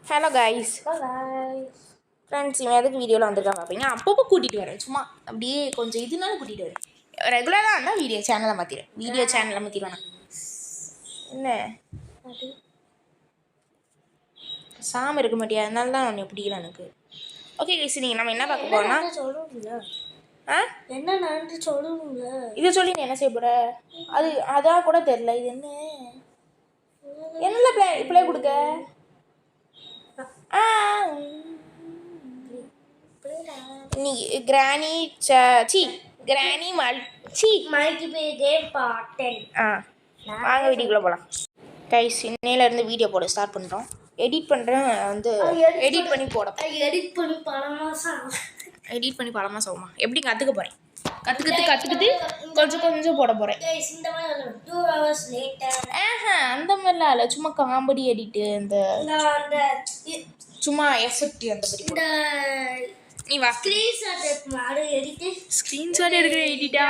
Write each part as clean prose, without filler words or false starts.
Hello guys. Friends, இவன் எதுக்கு வீடியோவில் வந்திருக்காங்க பார்ப்பீங்க. அப்பப்போ கூட்டிகிட்டு வரேன், சும்மா அப்படியே கொஞ்சம் இதுனாலும் கூட்டிகிட்டு வரேன். ரெகுலராக இருந்தால் வீடியோ சேனலை மாற்றிடுவேன். என்ன சாமி இருக்க மாட்டியா, அதனால தான் உன்னை பிடிக்கல எனக்கு. ஓகே கைஸ், நீங்கள் நம்ம என்ன பார்க்க போகிறோம்னா என்ன நடந்து சொல்லுங்க. இதை சொல்லி நீ என்ன செய்ய போகிற? அதான் கூட தெரில. இது என்னல பிள்ளை கொடுக்க நீ கிராணி கிராணி வாங்க வீடியோக்குள்ளே போகலாம். கைஸ், இன்னையிலேருந்து வீடியோ போட ஸ்டார்ட் பண்ணுறோம். எடிட் பண்ணுறேன், எடிட் பண்ணி பல மாதம் ஆகுமா? எப்படி கற்றுக்க போகிறேன். கற்றுக்கிட்டு கொஞ்சம் போட போகிறேன். அந்த மாதிரிலாம் இல்லை, சும்மா காமெடி எடிட்டு, இந்த சும்மா எஃபெக்ட் அந்த மாதிரி. நீ வா, ஸ்க்ரீன்ஷாட் எடுக்கிற எடிட்டா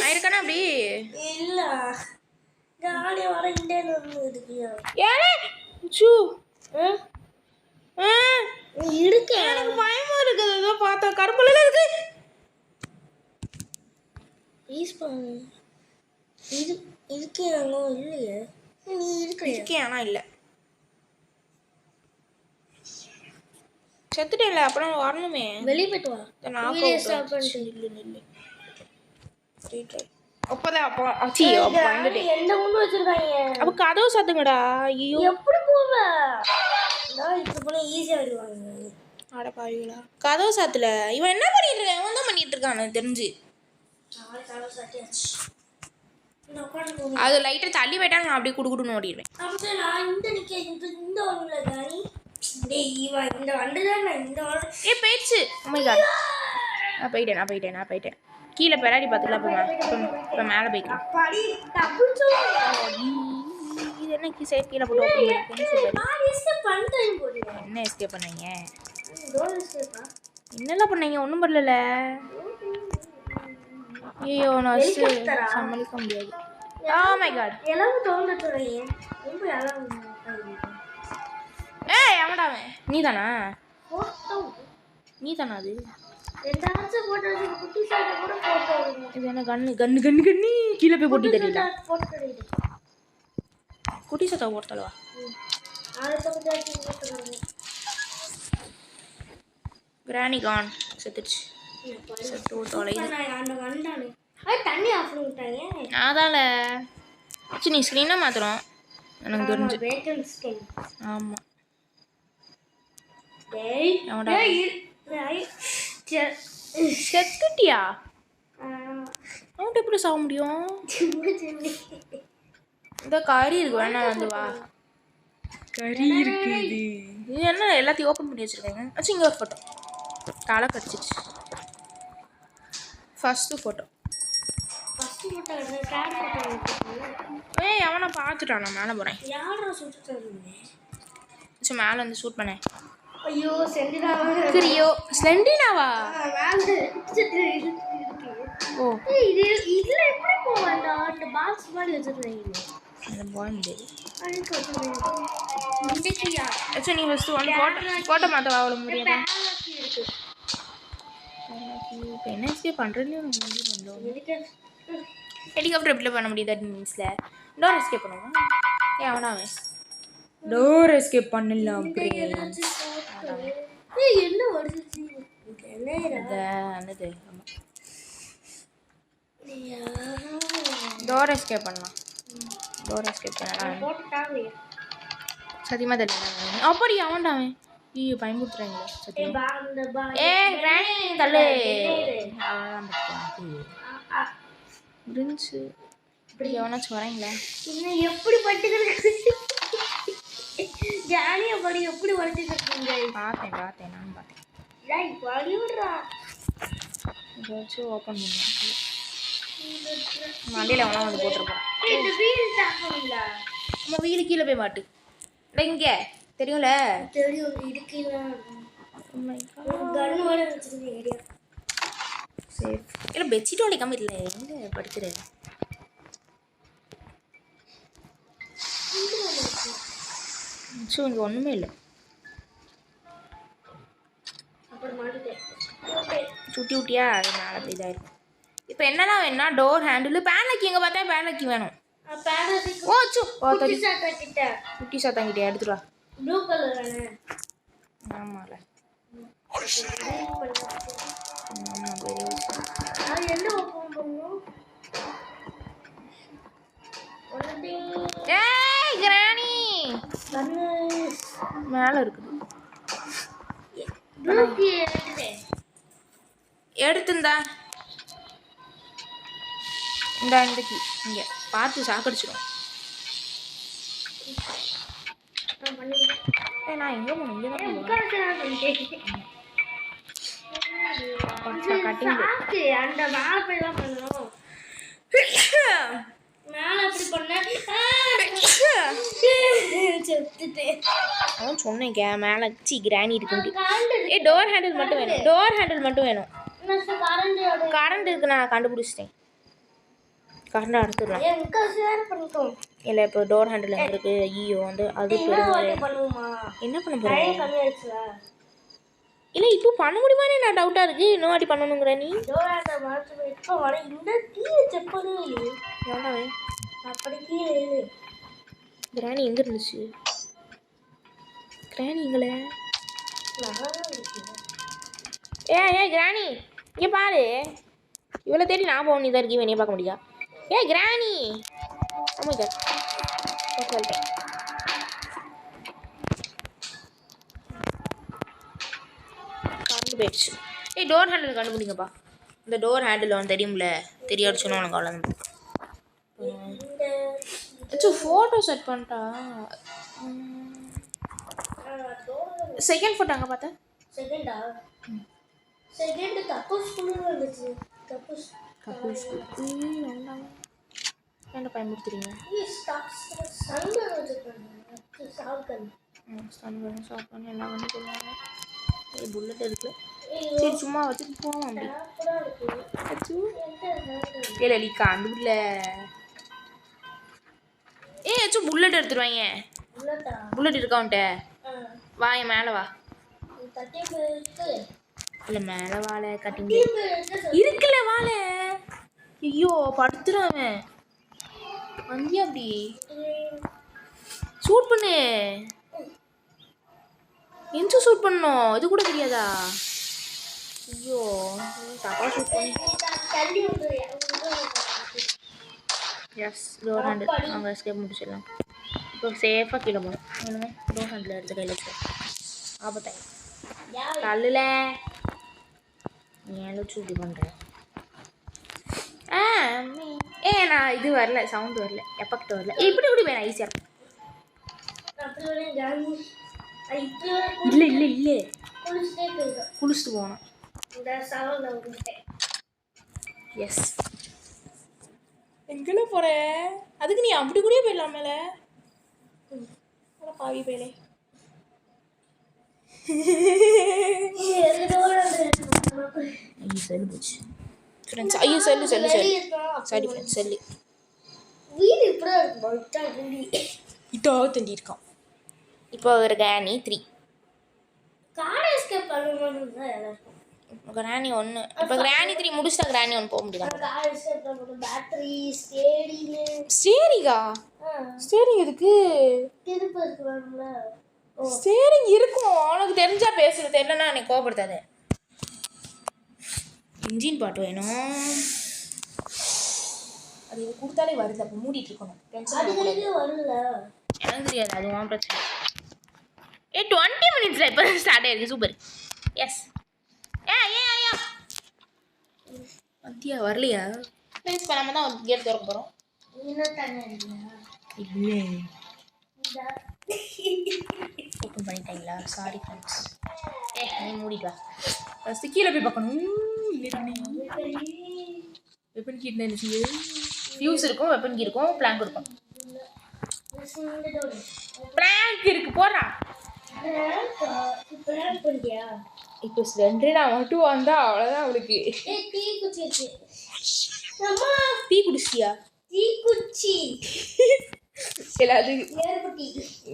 ஆயிருக்கானா? அப்படி இல்ல, ஜாலியாக வர இண்டேன்னு இருக்கியா? இருக்கு, எனக்கு பயமா இருக்குது. ஏதோ பார்த்தா கரும்புல இருக்கு. இதுக்கே இல்லையே. நீ இருக்கே, ஆனால் இல்லை. செத்துட்டேன் இல்லை, அப்புறம் வரணுமே. வெளியே போயிட்டு வா. அப்ப கதவு சாத்துங்கடா. ஐயோ, எப்படி போவ? ஈஸியா வருவாங்க. அட பாவிகளா, கதவு சாத்துல. இவன் என்ன பண்ணிட்டு இருக்கான்? இவன் தான் பண்ணிட்டு இருக்கான் தெரிஞ்சு. அது லைட்டா தள்ளி போயிட்டா நான் அப்படியே குடுக்குடுன்னு ஓடிடுவேன். போயிடுச்சு. நான் போயிட்டேன். கீழே பெராடி பார்த்துக்கலாம். இப்போ மேலே போய்க்கலாம். இது என்ன சேஃப் கீழே போட்டு என்ன எஸ்கேப் பண்ணீங்க? என்னெல்லாம் பண்ணீங்க? ஒன்றும் பண்ணல. ஐயோ, நான் சமாளிக்க முடியாது. Oh my god. ஏய், அவடாவே நீதானா? அது இது என்ன கண்ணு கீழே போய் போட்டி தட்டிட்டா. குட்டி சத்தா போட்டலவா? கிராணி கான் செத்துச்சு. அதால நீ ஸ்க்ரீனா மாத்திரம் எனக்கு தெரிஞ்சு. ஆமா, செத்துட்டியா? அவன்கிட்ட எப்படி சாக முடியும்? இந்த கறி இருக்கு, வேணா வந்து வா. கறி இருக்குது. இது என்ன எல்லாத்தையும் ஓப்பன் பண்ணி வச்சிருக்காங்க? ஆச்சு, இங்கே ஒரு ஃபோட்டோ தலை கடிச்சிச்சு. First photo. ஏய், அவனை பார்த்துட்டான். நான் மேலே போகிறேன். சரி, மேலே வந்து ஷூட் பண்ணேன். ஐயோ, ஸ்லெண்டினாவா? ஓ, இதுல எப்படி போவாண்டா? அந்த பாக்ஸ் மாதிரி வச்சிருக்கீங்க. அந்த போக முடியாது. ஆக்சுவலி நீ ஃபஸ்ட்டு ஃபோட்டோ மாற்ற வாழ முடியாது. இப்போ என்ன எஸ்கேப் பண்ணுறதுன்னு எனக்கு முடிவு பண்ணோம். ஹெலிகாப்டர் எப்படி பண்ண முடியுது? 30 மினிட்ஸில் டோர் எஸ்கேப் பண்ணுவோம். ஏன் அவனா அவன் டோர் எஸ்கேப் பண்ணலாம். என்ன வருது? என்னது? டோர் எஸ்கேப் பண்ணலாம். சத்தியமா தெரியல. அப்படி அவன்டா அவன். ஐயோ, பயன்படுத்துறாங்க சத்தியமா. கிராணி தள்ளு. முடிஞ்சு. இப்படி எவனாச்சும் வராங்களா? இன்னும் எப்படி பட்டுக்கிறது? ஜாலியா படி. எப்படி வளர்த்துருக்கீங்க? பார்த்தேன். நானும் பார்த்தேன். ஏதாச்சும் ஓப்பன் பண்ணுவேன். மண்டையில் அவனா வந்து போட்டிருப்பான். நம்ம வீடு கீழே போய் மாட்டு. இங்கே தெரியும்ல? தெரியும். சேஃப் இல்லை பெட்ஷீட் உடைக்காம இல்லை எங்கே படுத்துரு ஸோ இங்கே ஒன்றுமே இல்லை சுட்டி விட்டியா அது மேலே போய் இதாயிருக்கும் இப்போ என்னெல்லாம் வேணும்னா டோர் ஹேண்டில் பேனலக்கி எங்கே பார்த்தா பேனலக்கி வேணும் ஓ சு குட்டி சாத்தாங்கிட்டே எடுத்துட்டு வா ப்ளூ கலர் ஆமாம்ல அது என்ன ஓபன் பண்ணனும் ஏய் கிரானி மேலே இருக்குது ப்ளூக்கு எடுத்துந்தா இந்தக்கு இங்கே பார்த்து சாக்கடிச்சிடும் நான் எங்கே போகணும் இங்கே தான் கட்டிங் அந்த மேல போய் தான் பண்ணணும் மேல அப்படி பண்ண செத்துட்டேன் அவன் சொன்னேன் மேலே சி கிரானி இருக்கு ஏ டோர் ஹேண்டில் மட்டும் வேணும் டோர் ஹேண்டில் மட்டும் வேணும் கரண்ட் இருக்கு நான் கண்டுபிடிச்சிட்டேன் கரண்ட் அடுத்துடுறேன் இல்லை இப்போ டோர் ஹேண்டில் இருக்கு ஐயோ வந்து அது என்ன பண்ண போகிறேன் இல்லை இப்போ பண்ண முடியுமானே நான் டவுட்டாக இருக்குது இன்னும் வாட்டி பண்ணணுங்கிற நீ எவ்வளோவே கிராணி எங்கே இருந்துச்சு கிராணி எங்களை ஏ கிராணி இங்கே பாரு இவ்வளோ தேடி நான் போக நீதான் இருக்கி வெளியே பார்க்க முடியா ஏ கிராணி ஆமாம் சார் சொல்லிட்டேன் கரண்ட் போயிடுச்சு ஏய் டோர் ஹேண்டில் கண்டுபிடிங்கப்பா இந்த டோர் ஹேண்டில் வந்து தெரியும்ல தெரியாடுச்சுன்னு உனக்கு அவ்வளோதான் ஃபோட்டோ செட் பண்ணிட்டா செகண்ட் ஃபோட்டோ அங்கே பார்த்தேன் செகண்ட் கப்பூஸ் வந்துச்சு கப்பூஸ் என்ன பயன்படுத்துறீங்க சாப்பிட்ணும் எல்லாம் வந்து சொல்லுவாங்க புல்லட் இருக்கு சரி சும்மா வச்சுட்டு போவோம் அப்படி இல்லை லீக்கா அந்த புல்ல ஏச்சும் புல்லட் எடுத்துருவாங்க புல்லட் இருக்கான்ட்ட வா என் மேலே வா இல்லை மேலே வாழை கட்டிங் இருக்குல்ல வாழை ஐயோ படுத்துறான் வந்தியா அப்படி ஷூட் பண்ணு எந்த ஷூட் பண்ணோம் இது கூட தெரியாதா ஐயோ தப்பா ஷூட் பண்ணி எஸ் டோர் ஹேண்டில் அவங்க எஸ்கேப் முடிச்சிடலாம் இப்போ சேஃபாக கீழே போகணும் வேணுமே டோர் ஹேண்டில் எடுத்து கையில் வச்சு ஆபத்தாங்க தள்ளுல ஏன் லூச்சு இப்படி பண்ணுறேன் நான் இது வரல சவுண்டு வரல எஃபெக்ட் வரல இப்படி இப்படி வேணாம் ஈஸியாக இருக்கும் இல்லை இல்லை இல்லை குளிச்சுட்டு போகணும் எஸ் எங்கே போகிற அதுக்கு நீ அப்படி கூட போயிடலாம் மேலே பாவி பேலே ஐயோ செல்லு போச்சு ஃப்ரெண்ட்ஸ் ஐயோ செல்லு சாரி ஃப்ரெண்ட்ஸ் செல்லு வீடு இப்படி இதோ தண்டி இருக்கான் இப்போ ஒரு கிராணி 3 கார் எஸ்கேப் பண்ணணும் கிராணி 1 இப்போ கிராணி 3 முடிச்சிட்டா கிராணி 1 போக முடியாது கார் எஸ்கேப் பண்ணணும் பேட்டரி ஸ்டேரிங் ஸ்டேரிங் எதுக்கு திருப்பி இருக்கும்ல ஸ்டேரிங் இருக்கும் உனக்கு தெரிஞ்சா பேசுறது தெரியலன்னா எனக்கு கோபப்படுத்தாத இன்ஜின் பாட்டு வேணும் அது இது கொடுத்தாலே வருது அப்போ மூடிட்டு இருக்கணும் வரல எனக்கு தெரியாது அதுவும் பிரச்சனை 20 மினிட்ஸ்ல இப்போ ஸ்டார்ட் ஆயிருக்கு சூப்பர் எஸ் ஐயா மத்தியா வரலையா ப்ளீஸ் பண்ணாம தான் கேட் திறக்க போகிறோம் இன்னும் தண்ணி அடிக்கலையா இல்லை ஓப்பன் பண்ணிட்டீங்களா சாரி ஃப்ரெண்ட்ஸ் நீ மூடிட்டு வா ஃபஸ்ட்டு கீழே போய் பார்க்கணும் வெப்பன் கீட் நினைச்சி ஃபியூஸ் இருக்கும் வெப்பன் கீ இருக்கும் பிளாங்க் இருக்கும் பிளாங்க் இருக்கு போடுறா பண்ணியா இப்போ ஸ்லெண்டரா மட்டும் வந்தா அவ்வளோதான் அவளுக்கு. டீ குச்சி இருக்கு. அம்மா டீ குடிச்சியா? டீ குச்சி. இல்லை அது ஏறுபட்டி.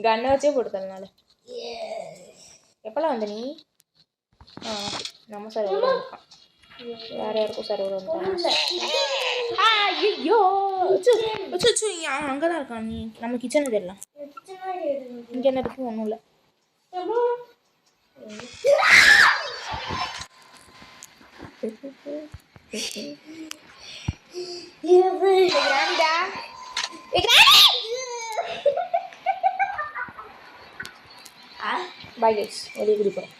கண்ணை வச்சே போட்டுதனால. எப்போல்லாம் வந்த நீ? நம்ம சார் எவ்வளோ இருக்கான், வேற யாருக்கும் சார் எவ்வளோ இருக்கான். ஐயோ அங்கே தான் இருக்கான். நீ நம்ம கிச்சனை தெரியலாம். இங்கே என்ன இருக்கு? ஒன்றும் இல்லை. பாய் கைஸ், வெளியே குடிப்போம்.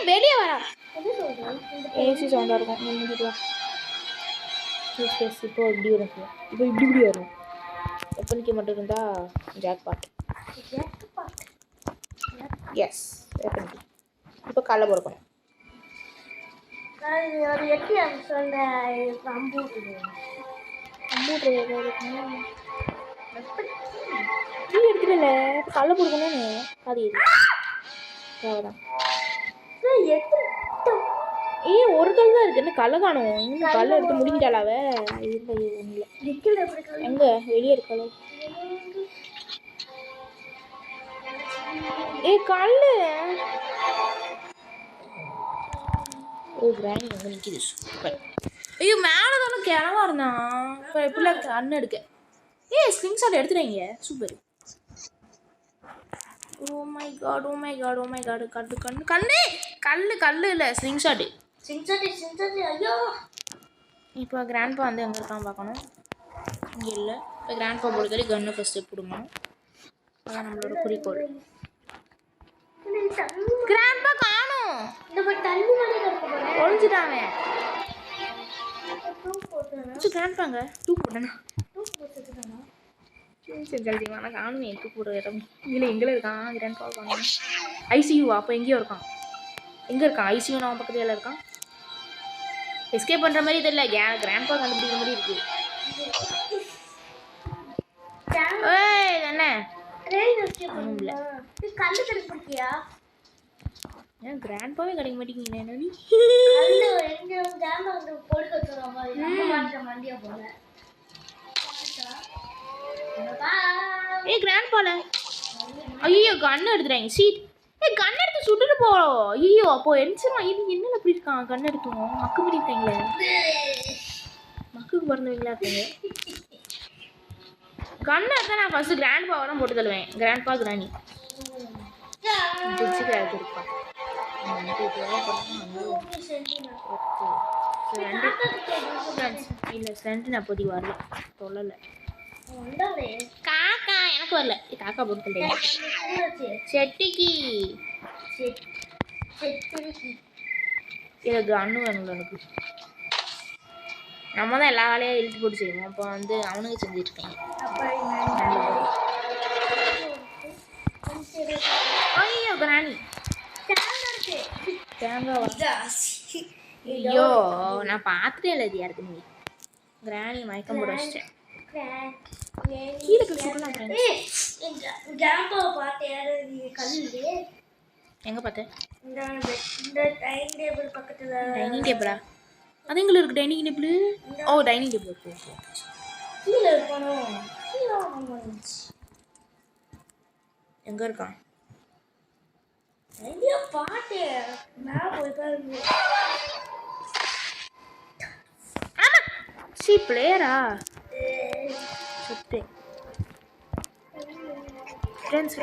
வெளியே வரா. ஏசி சவுண்டாக இருக்கும். நீ முடிச்சுட்டு வா. இப்போ இப்படி வரும். இப்போ இப்படி வரும். எப்போ நிற்க மட்டும் இருந்தா ஜாக் பாட். எஸ், இப்போ காலைல போடணும். அது எப்படி அந்த சொன்ன டீ எடுத்துக்கல, காலைல போடணும்னு அது தேவைதான். ஒரு கல் தான் இருக்கு, என்ன கல்லை காணும். இன்னும் கல்லை எடுத்து முடிஞ்சிட்டாளாவ? இல்லை ஒன்றும் இல்லை. எங்க வெளியே இருக்காளோ? கல்லு. கிராணி எங்கே நிற்கிது? சூப்பர். ஐயோ மேலே தானே கிளவா இருந்தான். இப்போ எப்படிலாம் கண்ணு எடுக்க? ஸ்லிங் ஷாட் எடுத்துறீங்க. சூப்பர். ஓ மை காட் கல்லு இல்லை, ஸ்லிங் ஷாட்டு. ஐயோ இப்போ கிராண்ட்பா வந்து எங்கே இருக்கான்னு பார்க்கணும். இங்கே இல்லை. இப்போ கிராண்ட்பா பொறுத்தவரை கன்னு ஃபஸ்ட்டு பிடுங்கணும். அதான் நம்மளோட குறிக்கோள். கிராண்ட்பா காணும். ஒழிஞ்சிட்டாங்க. கிராண்ட்பாங்க தூக்கு போட்டேன்னா சரி ஜல்திங்க. காணுமே தூக்கு போடுற இடம் இல்லை. எங்கே இருக்கான் கிராண்ட்பா? காணும். ஐசியூவா? அப்போ எங்கேயோ இருக்கான். எங்கே இருக்கான்? ஐசியூ நான் பக்கத்துல இருக்கான். எஸ்கேப் பண்ணுற மாதிரி தெரியல. கிராண்ட்பா கண்டுபிடிக்கிற மாதிரி இருக்கு. என்ன ஏன் கிராண்ட்பாவே கிடைக்க மாட்டேங்குது? என்ன நீ கிராண்ட்பால ஐயோ கண்ணு எடுத்துறாங்க. சீட் கண்ணு எடுத்து சுட்டுட்டு போ. ஐயோ அப்போ எரிச்சிடலாம். இது என்ன அப்படி இருக்கான்? கண்ணு எடுத்துவோம். மக்கு பண்ணிருக்காங்களே. மக்குக்கு பிறந்தவங்களா இருக்காங்க. கண்ணை எடுத்தா நான் ஃபர்ஸ்ட் கிராண்ட்பாவை தான் போட்டு தருவேன். கிராண்ட்பா கிராணி இருப்பா. இல்லை ஃப்ரெண்டு நான் பொதி வரல, சொல்லலை. காக்கா எனக்கு வரல. காக்கா போட்டு செட்டிக்கு எனக்கு அண்ணு வேணும்ல. எனக்கு நம்ம தான் எல்லா வேலையும் இழுத்து போட்டு செய்வோம். அப்போ வந்து அவனுக்கு செஞ்சுட்டு இருக்காங்க. ஐயோ கிராணி தேங்காய். ஐயோ நான் பார்த்துட்டே இல்லை. இது யாருக்கு? நீ கிராணி மயக்கம் போட வச்சிட்டேன். கீழே சொல்லலாம். எங்க பார்த்தேன்? டைனிங் டேபிளா? அது எங்கே இருக்கு டைனிங் டேபிள்? ஓ டைனிங் டேபிள் இருக்கு. எங்கே இருக்கான்? சி பிளேயரா? சுத்தே ஃப்ரெண்ட்ஸ்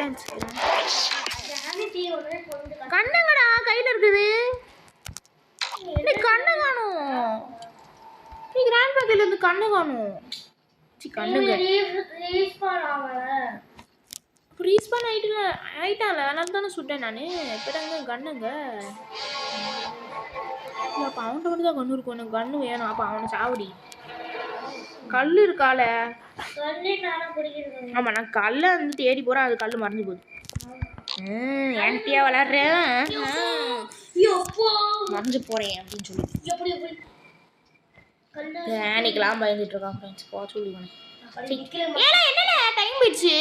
கண்ணுங்கடா கையில் இருக்குது. கண்ணு காணும். நீ கிராண்ட்பா கையில் இருந்து கண்ணு காணும். கண்ணுங்க ரீஸ்பான் ஆயிட்டால. அதனால தானே சுட்டேன் நான். இப்போதாங்க கண்ணுங்க. அப்போ அவன்கிட்ட மட்டும் தான் கண்ணு இருக்கும். எனக்கு கண்ணு வேணும். அப்போ அவனை சாவடி. கல் இருக்கால. ஆமாம் நான் கல்லை வந்து தேடி போகிறேன். அது கல் மறைஞ்சு போகுது. என்கிட்டயா விளாட்றேன்? மறைஞ்சு போகிறேன் அப்படின்னு சொல்லி அன்னைக்கெல்லாம் பயந்துட்டு இருக்கான். ஃப்ரெண்ட்ஸ் போ சொல்லி என்னல டைம் போயிடுச்சு.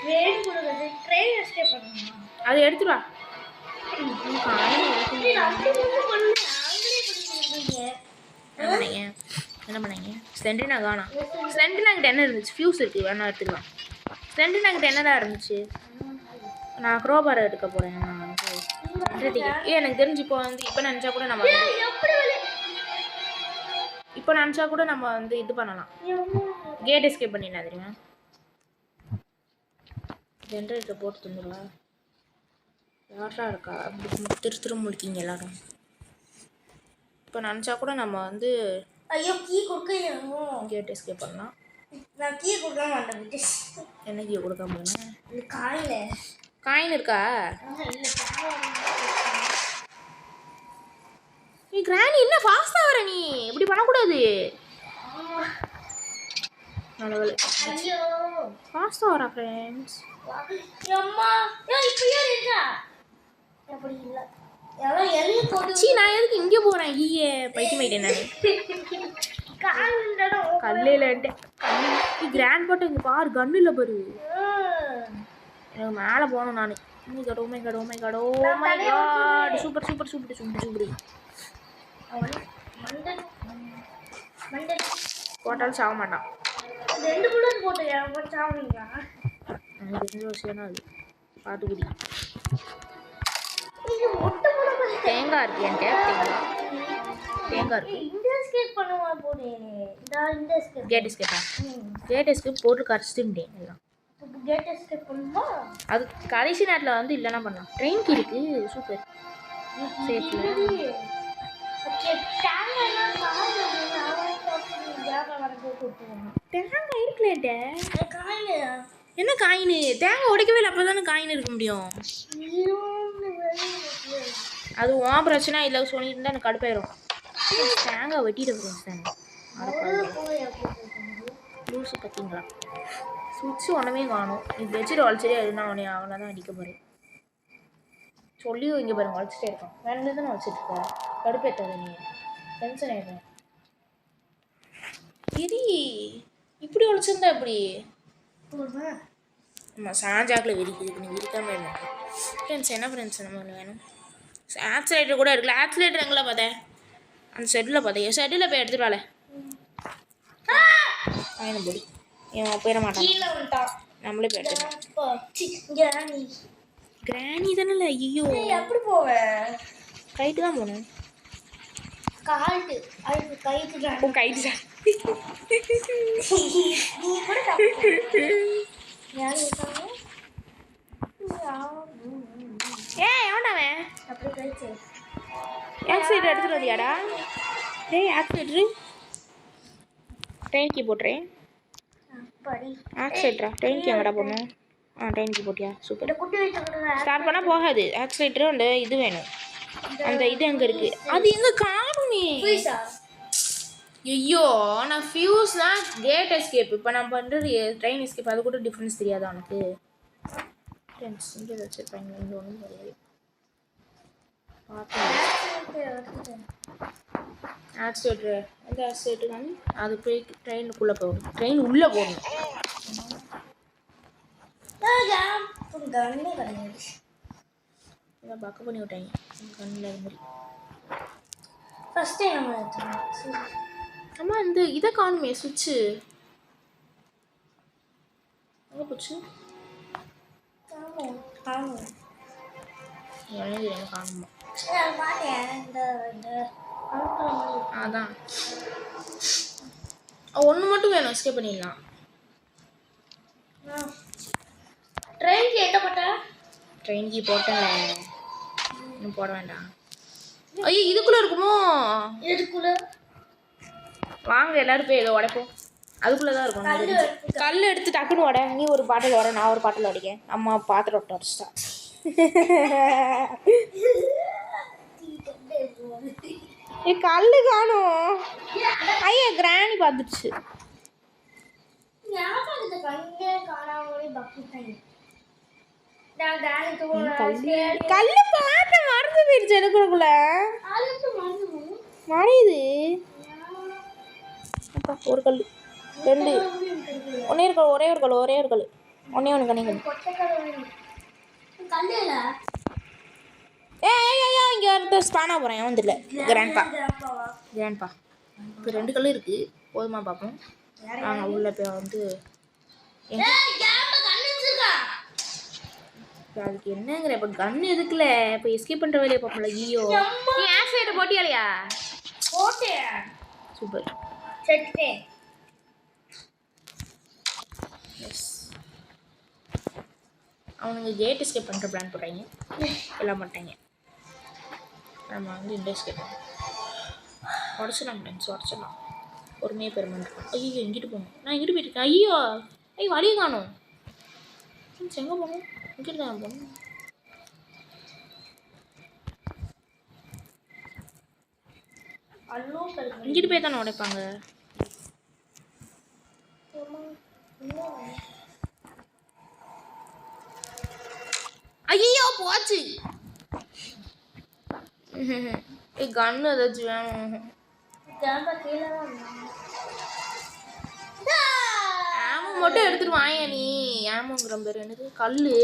ட்ரெயின் கொடுக்குறது ட்ரெயின் எஸ்கேப் பண்ணணுமா அதை எடுத்துட்டு வா. என்ன பண்ணீங்க? சென்ட்ரினா காணோம். சென்ட்ரினா கிட்ட என்ன இருந்துச்சு? ஃபியூஸ் இருக்கு, வேணா எடுத்துக்கலாம். சென்ட்ரினா கிட்ட என்னடா இருந்துச்சு? நான் க்ரோபாரை எடுக்க போறேன். எனக்கு தெரிஞ்சு இப்போ வந்து இப்போ நினச்சா கூட நம்ம வந்து இது பண்ணலாம். கேட் எஸ்கேப் பண்ணிடலாம் தெரியுமா? ஜென்ரேட்டர் போட்டு தந்துடுவா. யாரா இருக்கா? அப்படி திரும்ப முடிக்கீங்க எல்லாரும். இப்போ நினச்சா கூட நம்ம வந்து ஐயோ கீ கொடுக்க கேட் எஸ்கேப் பண்ணலாம். நான் கீ கொடுக்க மாட்டேன். என்ன கீ கொடுக்க முடியுமா? இது காயின் இருக்கா? இல்லை நீ கிராணி என்ன ஃபாஸ்ட்டாக வர? நீ இப்படி பண்ணக்கூடாது. நல்ல ஐயோ ஃபாஸ்ட்டாக வரா ஃப்ரெண்ட்ஸ். அம்மா இப்பயே இருக்கா அப்படி இல்லை எல்லாம் எள்ளு போட்டு சீ, நான் எதுக்கு இங்கே போகிறேன்? ஈயே பைத்தியமாயிட்டேன் நான். கல்லையிலன்ட்டு நீ கிராண்ட் போட்டு இங்கே பாரு, கன்னு இல்லை பாரு. எனக்கு மேலே போகணும் நான். Super super super super super. போட்டாலும் சாக மாட்டான். 2 புல்லட் போட்டு சாவீங்களா? எனக்கு தெரிஞ்ச விஷயம் தான் அது. பார்த்து குடி. தேங்காய் இருக்கு என்கிட்ட. தேங்காய் இருக்கு. கேட் எஸ்கேப்பா? கேட் எஸ்கேப் போட்டு கரைச்சிட்டுட்டேன் எல்லாம். அது கடைசி நேரத்தில் வந்து இல்லைன்னா பண்ணலாம். ட்ரெயின் கீ இருக்கு. சூப்பர் சேஃப்ல தேங்காய் இருக்குல்ல. என்ன காயின்? தேங்காய் உடைக்கவே இல்லை. அப்போ தானே காயின் இருக்க முடியும். அது உன் பிரச்சனை இல்லை. சொல்லிட்டு தான் எனக்கு கடுப்பாயிரும். தேங்காய் வெட்டிட்டு தானே லூஸு பார்த்தீங்களா? சுவிட்சு ஒன்றுமே காணும். நீ வச்சுட்டு வளைச்சிட்டே இருந்தால் அவனை தான் அடிக்க போகிறேன். சொல்லியும் இங்கே பாருங்க வளைச்சிட்டே இருக்கான். வேறு தானே வச்சுட்டு கடுப்பேற்றாத நீ. டென்ஷன் ஆயிடுறேன். எரி இப்படி வளைச்சிருந்தா எப்படி? ஆமாம், சாஞ்சாக்கில் விரிக்குது. நீ விரிக்காமல் இருந்தேன். ஃப்ரெண்ட்ஸ் என்ன ஃப்ரெண்ட்ஸ் நம்ம ஒன்று வேணும்? ஆக்சிலேட்டர் கூட இருக்குல்ல. ஆக்சிலேட்டர் எங்கே பார்த்தேன்? அந்த ஷெட்டில் பார்த்தேன். ஷெட்டில் போய் எடுத்துட்டு வாழ. காயின் பொடி இவன் போயிட மாட்டான். நம்மளே போய் எடுத்துக்கலாம். கிராணி தானே? இல்லை ஐயோ எப்படி போவேன்? கைட்டு தான் போகணும். கால்ட்டு அதுக்கு கைட்டு தான். உன் கைட்டு தான். நீ கூட யார் இருக்காங்க? எவன்டாவன்? அப்படி கழிச்சு ஆக்சிலேட்டர் எடுத்துகிட்டு வந்தியாடா? டேய் ஆக்சிலேட்டரு ட்ரெயின் கீ போட்டுறேன். ஆக்சிலேட்டரா? ட்ரெயின் கீ எங்கடா போடணும்? ட்ரெயின் கீ போட்டியா? சூப்பர். ஸ்டார்ட் பண்ணால் போகாது. ஆக்சிலேட்டரு அந்த இது வேணும். அந்த இது எங்கே இருக்குது? அது எங்கே காணுமே? ஐயோ நான் ஃபியூஸ் தான். கேட் எஸ்கேப் இப்போ நான் பண்ணுறது ட்ரெயின் எஸ்கேப். அது கூட டிஃப்ரென்ஸ் தெரியாதா உனக்கு? ஃப்ரெண்ட்ஸ் இங்கே வச்சுருப்பாங்க. இங்கே ஒன்றும் தெரியாது. ஆக்சிலேட்டரு அந்த ஆக்சிலேட்டர் வந்து அது போய் ட்ரெயினுக்குள்ளே போகணும். ட்ரெயின் உள்ளே போகணும். இதான் பக்க பண்ணி விட்டாங்க கண்ணில் மாதிரி. ஃபஸ்ட்டே நம்ம அம்மா இந்த இதை காணுமே சுவிட்சு எங்கே போச்சு? எனக்கு காணுமா? அதான் ஒன்று மட்டும் வேணும். எஸ்கேப் பண்ணிடலாம். ட்ரெயின்க்கு எங்கே போட்ட? ட்ரெயின்க்கு போட்டல. இன்னும் போட வேண்டாம். ஐயோ இதுக்குள்ளே இருக்குமோ? எதுக்குள்ள? வாங்க எல்லாரும் போய் ஏதோ உடைப்போம். அதுக்குள்ளே தான் இருக்கும். கல் எடுத்து டக்குன்னு உட. நீ ஒரு பாட்டில் உட, நான் ஒரு பாட்டில் உடைக்க. அம்மா பாத்திரம் விட்டு உடச்சிட்டா. கல்லு காணும். ஐயா கிராணி பார்த்துடுச்சு. கல்லு பார்த்த மறந்து போயிடுச்சு எனக்குள்ள. மறையுது ஒரு கல். 2 ஒரே ஒரு கல் ஒரே ஒரு கல் ஒன்றே ஒன்று கண்ணி கல் கல்லுல ஏய் இங்கே ஒருத்தர் ஸ்பானா போகிறேன் வந்துடல கிராண்ட்பா இப்போ 2 கல் இருக்குது போதுமா பார்ப்போம் நாங்கள் உள்ள போய் வந்து அதுக்கு என்னங்கிற இப்போ கன் இருக்குல்ல இப்போ எஸ்கேப் பண்ணுற வேலையை பார்ப்போம்ல ஐயோ நீ ஆஷ் லைட்டை போட்டியாலையா போட்டேன் சூப்பர் செட்டேன் எஸ் அவனுங்க கேட் எஸ்கேப் பண்ணுற பிளான் போடுறாங்க எல்லாம் பண்ணிட்டாங்க நம்ம வந்து இந்த எஸ்கேப் உடச்சிடலாம் ஃப்ரெண்ட்ஸ் உடச்சிடலாம் பொறுமையாக பெருமாள் ஐயோ எங்கிட்டு போகணும் நான் எங்கிட்டு போயிட்டுருக்கேன் ஐயோ வழியை காணும் ஃப்ரெண்ட்ஸ் எங்கே போகணும் இங்கிட்டு தான் போகணும் இங்கிட்டு போய் தானே உடைப்பாங்க ஐயோ போச்சு கன்னு ஏதாச்சும் வேணும் ஆமோ மட்டும் எடுத்துட்டு வாங்க நீ ஆமோங்கிற பேர் எனக்கு கல்லு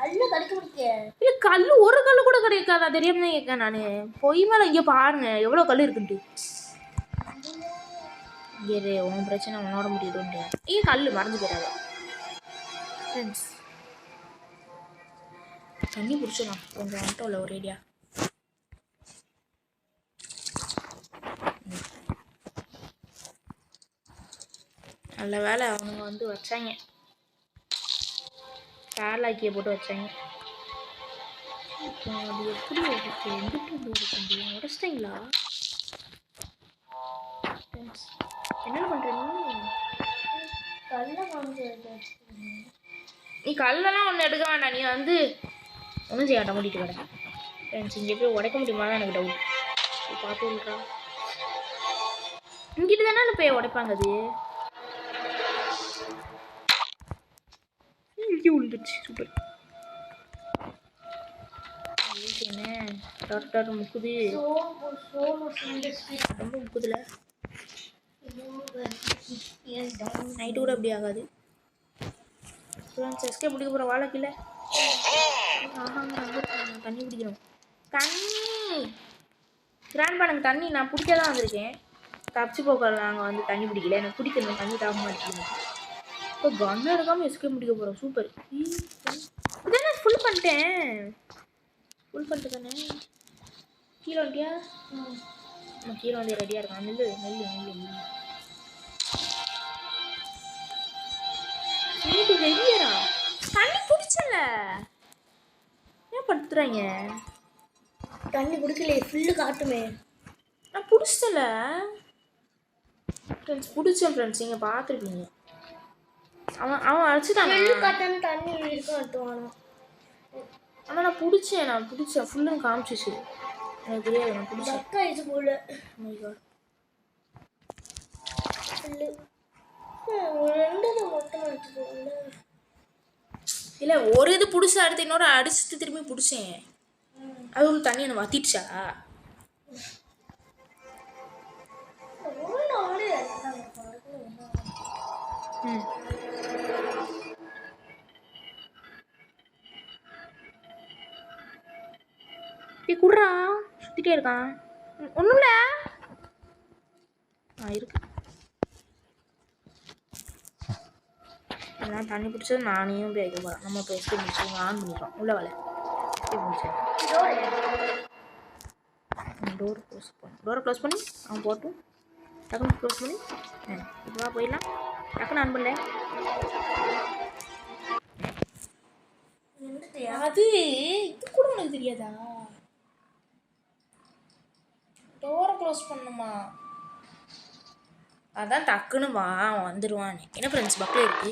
இல்லை கல் ஒரு கல் கூட கிடைக்காதா தெரியாம தான் கேட்கேன் நான் பொய் மேலே இங்கே பாருங்க எவ்வளோ கல் இருக்குன்ட்டு இங்கே உன் பிரச்சனை உன்னோட முடியுதுன்ட்டு ஏன் கல் மறந்து போயிடாது ஃப்ரெண்ட்ஸ் தண்ணி பிடிச்சிடலாம் கொஞ்சம் வந்துட்டோம் இல்லை ஒரு ஏரியா நல்ல வேலை அவனுங்க வந்து வச்சாங்க காலாக்கியை போட்டு வச்சாங்க அது எப்படி இருக்கு எங்கிட்ட இருக்க முடியும் உடச்சிட்டிங்களா என்ன பண்ணுறீங்க நீ கல்லெல்லாம் ஒன்று எடுக்க வேண்டாம் நீ வந்து ஒன்றும் செய்ய வேண்டாம் மூடிட்டு வரேன் ஃப்ரெண்ட்ஸ் இங்கே போய் உடைக்க முடியுமா தான் எனக்கு டவுட் பார்த்து விட்றா இங்கிட்டு தானே போய் உடைப்பாங்க அது விழுந்துருச்சு சூப்பர் என்ன டாக்டர் முக்குது ரொம்ப முக்குதுல நைட்டு கூட அப்படி ஆகாது எஸ்கே பிடிக்க போகிற வாழைக்கில்ல தண்ணி பிடிக்கணும் தண்ணி கிராண்ட் எனக்கு தண்ணி நான் பிடிக்க தான் வந்திருக்கேன் தப்பிச்சு போக்க நாங்கள் வந்து தண்ணி பிடிக்கல எனக்கு பிடிக்கணும் தண்ணி தாக மாட்டேங்குது இப்போ கன் எடுக்காமல் எஸ்கே முடிக்க போகிறோம் சூப்பர் இதே நான் ஃபுல் பண்ணிட்டேன் தானே கீழே வந்துட்டியா நம்ம கீழே வந்து ரெடியாக இருக்கான் நெல் ரெடியாரா தண்ணி பிடிச்சல ஏன் படுத்துறாங்க தண்ணி குடிக்கலையே ஃபுல்லு காட்டுமே நான் பிடிச்சல ஃப்ரெண்ட்ஸ் பிடிச்சேன் ஃப்ரெண்ட்ஸ் நீங்கள் பார்த்துருப்பீங்க அவன் அடிச்சுட்டாங்க தண்ணி இருக்கும் ஆனால் நான் பிடிச்சேன் ஃபுல்லும் காமிச்சிச்சு எனக்கு தெரியாது நான் பிடிச்சேன் இது போல இல்லை ஒரு இது பிடிச்சா அடுத்து இன்னொரு அடிச்சுட்டு திரும்பி பிடிச்சேன் அது ஒரு தண்ணி என்ன வத்திடுச்சா குடுறா சுத்திட்டே இருக்கான் ஒன்றும் இல்லை இருக்கு எல்லாம் தண்ணி பிடிச்சது நானையும் போய் வைக்க போகிறேன் நம்ம இப்போ எஸ்கே முடிச்சு ஆன் பண்ணிக்கலாம் உள்ள வேலை எஸ்கே முடிச்சேன் டோரை க்ளோஸ் பண்ணி அவன் போட்டும் டக்குன்னு க்ளோஸ் பண்ணி இப்போ போயிடலாம் டக்குன்னு ஆன் பண்ணல அது இது கூட உனக்கு தெரியாதா டோரை க்ளோஸ் பண்ணுமா அதான் டக்குன்னு வா அவன் வந்துடுவான் என்ன ஃப்ரெண்ட்ஸ் பக்கில் இருக்கு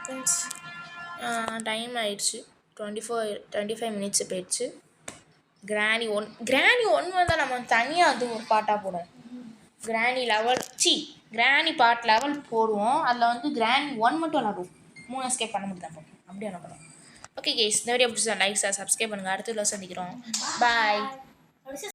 ஃப்ரெண்ட்ஸ் டைம் ஆயிடுச்சு 25 மினிட்ஸ் போயிடுச்சு கிராணி ஒன் வந்தால் நம்ம தனியாக அது ஒரு பாட்டாக போடுவோம் கிராணி பார்ட் லெவல் போடுவோம் அதில் வந்து கிராணி 1 மட்டும் விளாடுவோம் 3 எஸ்கேப் பண்ண முடியும் தான் அப்படி என்ன பண்ணுவோம் ஓகே கேஸ் இந்த வீடியோ பிடிச்சா லைக் சப்ஸ்கிரைப் பண்ணுங்கள் அடுத்த வீடியோ சந்திக்கிறோம் பாய் அடிச்சு